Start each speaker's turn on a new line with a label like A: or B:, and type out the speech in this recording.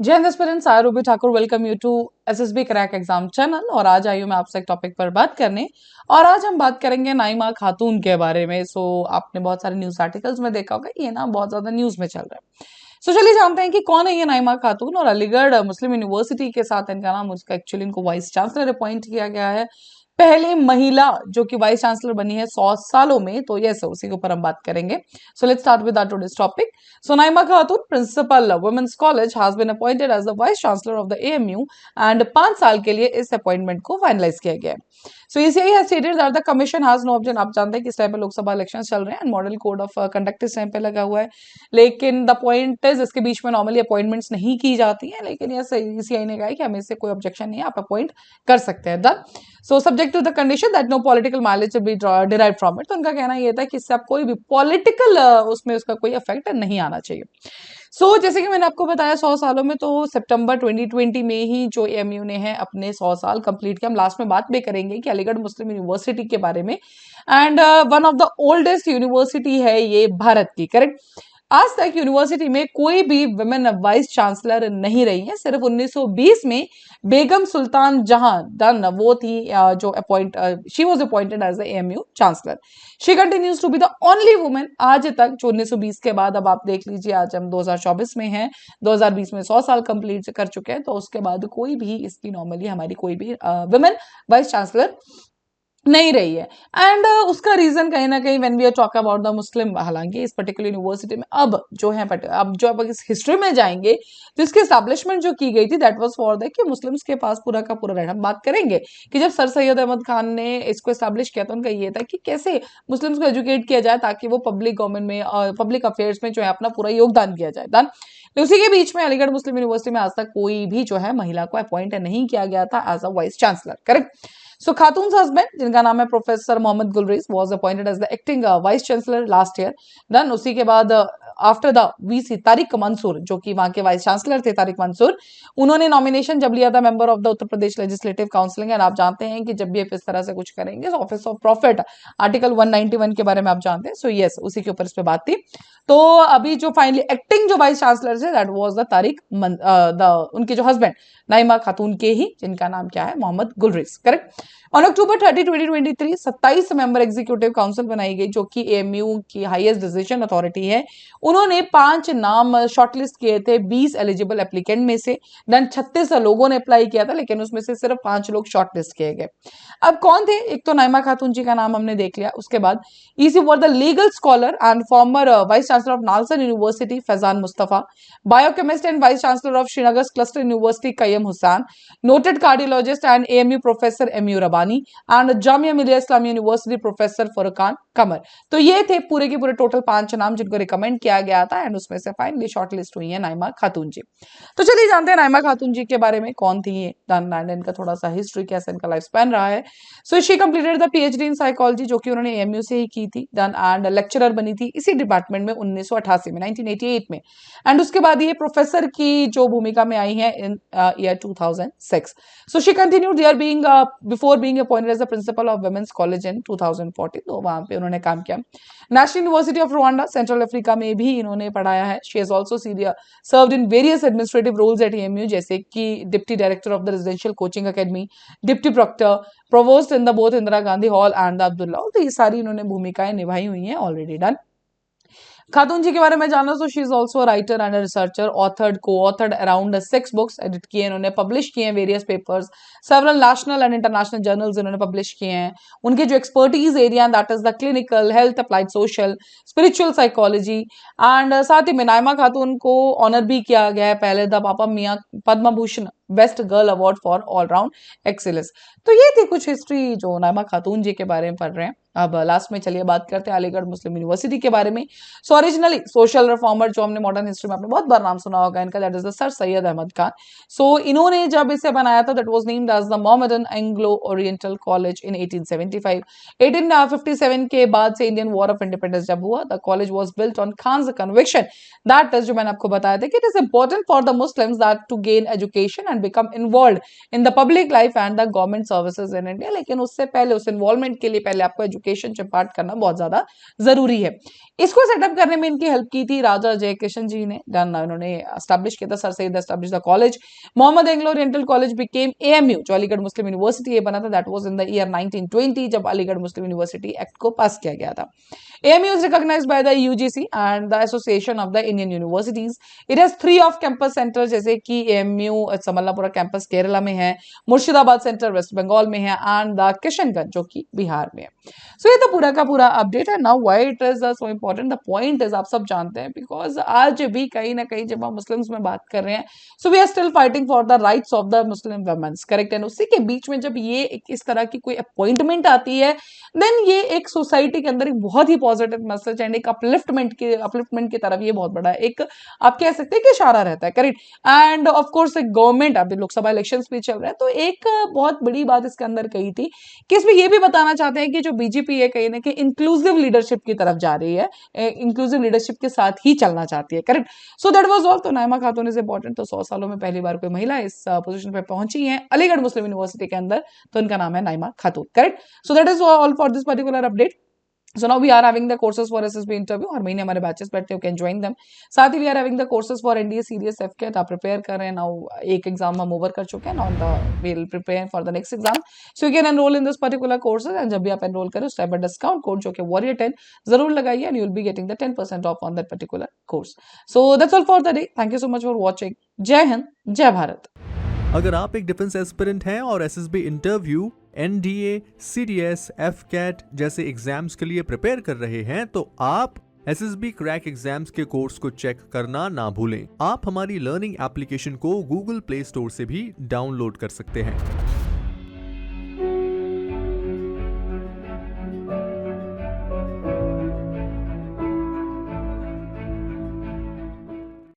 A: जय Hind aspirants, I Ruby Thakur welcome you to SSB crack exam channel. और आज आई हूँ मैं आपसे एक टॉपिक पर बात करने। और आज हम बात करेंगे नाइमा खातून के बारे में। आपने बहुत सारे न्यूज आर्टिकल्स में देखा होगा, ये ना बहुत ज्यादा न्यूज में चल रहा है। चलिए जानते हैं कि कौन है ये नाइमा खातून। और अलीगढ़ मुस्लिम यूनिवर्सिटी के साथ इनका नाम, उसका एक्चुअली इनको वाइस चांसलर अपॉइंट किया गया है। पहले महिला जो कि वाइस चांसलर बनी है 100 सालों में, तो यस उसी के ऊपर हम बात करेंगे। So let's start with our today's topic. So Naima Khatun, Principal Women's College, has been appointed as the Vice Chancellor of the AMU and 5 साल के लिए इस अपॉइंटमेंट को फाइनलाइज किया गया है। सो ECI has stated that the commission has no objection। आप जानते हैं कि इस टाइम पे लोकसभा इलेक्शन चल रहे हैं, मॉडल कोड ऑफ कंडक्ट इस टाइम पे लगा हुआ है। लेकिन द पॉइंट इज, इसके बीच में नॉर्मली अपॉइंटमेंट्स नहीं की जाती हैं, लेकिन ये ECI ने कहा है कि हमें इससे कोई ऑब्जेक्शन नहीं है, आप अपॉइंट कर सकते हैं। The so subject to the condition that no political mileage be derive from it. तो उनका कहना ये था कि इससे आप कोई भी पॉलिटिकल उसमें उसका कोई इफेक्ट नहीं आना चाहिए। जैसे कि मैंने आपको बताया 100 सालों में, तो सितंबर 2020 में ही जो एएमयू ने है अपने 100 साल कंप्लीट किया। हम लास्ट में बात भी करेंगे कि अलीगढ़ मुस्लिम यूनिवर्सिटी के बारे में। And one of the oldest university है ये भारत की, करेक्ट। आज तक यूनिवर्सिटी में कोई भी वुमेन वाइस चांसलर नहीं रही है। सिर्फ 1920 में बेगम सुल्तान जहां डन वो थी जो appoint, she was appointed as the AMU chancellor. She continues to be the only women आज तक जो 1920 के बाद, अब आप देख लीजिए आज हम 2024 में हैं, 2020 में 100 साल कंप्लीट कर चुके हैं, तो उसके बाद कोई भी इसकी नॉर्मली हमारी कोई भी वुमेन वाइस चांसलर नहीं रही है। एंड उसका रीजन कहीं ना कहीं when we are talk about the Muslim, हालांकि इस पर्टिकुलर यूनिवर्सिटी में अब जो है, अब जो अब इस हिस्ट्री में जाएंगे तो इसकी एस्टैब्लिशमेंट जो की गई थी दैट वाज फॉर द कि मुस्लिम्स के पास पूरा का पूरा राइट। हम बात करेंगे कि जब सर सैयद अहमद खान ने इसको एस्टैब्लिश किया तो उनका ये था कि कैसे मुस्लिम्स को एजुकेट किया जाए ताकि वो पब्लिक गवर्नमेंट में, पब्लिक अफेयर्स में जो है अपना पूरा योगदान किया जाए। डन। उसी के बीच में अलीगढ़ मुस्लिम यूनिवर्सिटी में आज तक कोई भी जो है महिला को अपॉइंट नहीं किया गया था as a vice chancellor, correct. So Khatun's husband, जिनका नाम है professor Mohammad Gulrez, was appointed as the acting vice chancellor last year. Then उसी के बाद after the VC Tariq Mansoor, जो कि वहां के वाइस चांसलर थे तारिक मंसूर, उन्होंने नॉमिनेशन जब लिया था member of the Uttar Pradesh legislative council. And आप जानते हैं कि जब भी आप इस तरह से कुछ करेंगे तो ऑफिस ऑफ प्रॉफिट आर्टिकल 191 के बारे में आप जानते हैं। सो यस उसी के ऊपर इस पे बात थी। तो अभी जो फाइनली एक्टिंग जो वाइस चांसलर थे दैट वाज द उनके जो हस्बैंड नाइमा खातून के ही, जिनका नाम क्या है Mohammad Gulrez, correct. On October 30, 2023 27 member executive council बनाई गई, जो कि एएमयू की हाईएस्ट डिसीजन अथॉरिटी है। उन्होंने 5 नाम शॉर्टलिस्ट किए थे 20 एलिजिबल एप्लीकेंट में से। देन 36 लोगों ने अप्लाई किया था, लेकिन उसमें से सिर्फ 5 लोग शॉर्टलिस्ट किए गए। अब कौन थे? एक तो नाइमा खातून जी का नाम हमने देख लिया। उसके बाद इसी were the legal scholar and former vice chancellor of NALSAR university Faizan Mustafa, biochemist and vice chancellor of Srinagar cluster university Qayyum Hussain, noted cardiologist and AMU professor MU Rabbani and Jamia Millia Islamia university professor Furqan Qamar. तो ये थे पूरे के पूरे टोटल 5 नाम जिनको रिकमेंड किया गया था। एंड उसमें से फाइनली शॉर्टलिस्ट हुई है नाइमा खातून जी। तो चलिए जानते हैं नाइमा खातून जी के बारे में, कौन थी ये, इनका थोड़ा सा हिस्ट्री, कैसे इनका लाइफ स्पैन रहा है। So she completed the PhD in psychology, जो कि उन्होंने एएमयू से ही की थी। डन एंड लेक्चरर बनी थी इसी डिपार्टमेंट में 1988 में, 1988 में। एंड उसके बाद ये प्रोफेसर की जो भूमिका में आई है in year 2006। So she continued there being before being appointed as the principal of women's college in 2014। तो वहां पे उन्होंने काम किया। National university of Rwanda central Africa में भी इन्होंने पढ़ाया है। She has also served in various administrative roles at AMU, जैसे कि deputy director of the residential coaching academy, deputy proctor, provost in the both Indira Gandhi hall and the Abdullah hall. तो ये सारी इन्होंने भूमिकाएं निभाई हुई हैं ऑलरेडी। डन। खातून जी के बारे में जानना, तो she is also writer and researcher, authored को ऑथर्ड अराउंड 6 बुक्स एडिट किए इन्होंने, पब्लिश किए हैं various papers, several national and international journals इन्होंने पब्लिश किए हैं। उनके जो expertise area that is the clinical, health, applied social, spiritual psychology. And साथ ही में नाइमा खातून को ऑनर भी किया गया है पहले the Papa Miyan Padma Bhushan best girl award for all round excellence. तो ये थी कुछ हिस्ट्री जो नाइमा खातून जी के बारे में पढ़ रहे हैं। अब लास्ट में चलिए बात करते हैं अलीगढ़ मुस्लिम यूनिवर्सिटी के बारे में। सो ओरिजिनली सोशल रिफॉर्मर, जो हमने मॉडर्न हिस्ट्री में आपने बहुत बार नाम सुना होगा इनका, that is the sir Syed Ahmad Khan. So इन्होंने जब इसे बनाया था that was named as the Mohammedan Anglo oriental college in 1875। 1857 के बाद से इंडियन वॉर ऑफ इंडिपेंडेंस जब हुआ, the college was built on Khan's conviction that is, जो मैंने आपको बताया था कि it is important for the Muslims that to gain education and become involve in the public life and the government services in India. लेकिन उससे पहले, उस इन्वॉल्वमेंट के लिए पहले आपको एजुकेशन इम्पार्ट करना बहुत ज्यादा जरूरी है। इसको सेटअप करने में इनकी हेल्प की थी राजा जयकिशन जी ने। डन, उन्होंने एस्टैब्लिश किया था, sir Syed establish the college. Mohammad Anglo oriental college became AMU, जो अलीगढ़ मुस्लिम यूनिवर्सिटी ये बना था, that was in the year 1920, जब अलीगढ़ मुस्लिम यूनिवर्सिटी एक्ट को पास किया गया था। AMU is recognized by the UGC and the Association of the Indian Universities. It has 3 off campus centre, जैसे कि AMU समल्लापुरा कैंपस केरला में है, मुर्शिदाबाद सेंटर वेस्ट बंगाल में है, एंड द किशनगंज जो कि बिहार में है। सो ये तो पूरा का पूरा अपडेट है। Now why it is so important, the point is, आप सब जानते हैं, बिकॉज आज भी कहीं ना कहीं जब हम मुस्लिम्स में बात कर रहे हैं, so we are still fighting for the rights of the Muslim womens, correct. And उसी के बीच में जब ये इस तरह की कोई अपॉइंटमेंट आती है, देन ये एक सोसाइटी के अंदर एक बहुत ही पॉजिटिव मैसेज एंड एक अपलिफ्टमेंट की तरफ ये बहुत बड़ा एक, आप कह सकते हैं कि इशारा रहता है, करेक्ट। एंड ऑफ कोर्स एक गवर्नमेंट, अभी लोकसभा इलेक्शंस भी चल रहे हैं, तो एक बहुत बड़ी बात इसके अंदर कही थी कि इसमें ये भी बताना चाहते हैं कि जो बीजेपी है कहीं ना कहीं इंक्लूसिव लीडरशिप की तरफ जा रही है, इंक्लूसिव लीडरशिप के साथ ही चलना चाहती है, correct. So that was all. तो नाइमा खातून इज इंपॉर्टेंट, तो 100 सालों में पहली बार कोई महिला इस पोजीशन पे पहुंची है अलीगढ़ मुस्लिम यूनिवर्सिटी के अंदर, तो इनका नाम है नाइमा खातून, correct. So that is all for this particular update. So now we are having the courses for SSB interview, हर महीने हमारे बैचेस बैठते हैं, you can join them। साथ ही we are having the courses for NDA CDS FCAT, आप prepare कर रहे हैं now, एक एग्जाम हम ओवर कर चुके हैं, now we'll prepare for the next exam, so you can enroll in this particular courses, and जब भी आप enroll करें उस टाइम पर डिस्काउंट कोड जो कि warrior10 जरूर लगाइए, and you will be getting the 10% off on that particular course। So that's all for the day, thank you so much for watching। जय हिंद, जय भारत।
B: अगर आप एक डिफेंस एस्पिरेंट हैं और SSB interview, NDA, CDS, FCAT जैसे एग्जाम्स के लिए प्रिपेयर कर रहे हैं, तो आप SSB क्रैक एग्जाम्स के कोर्स को चेक करना ना भूलें। आप हमारी लर्निंग एप्लीकेशन को Google प्ले स्टोर से भी डाउनलोड कर सकते हैं।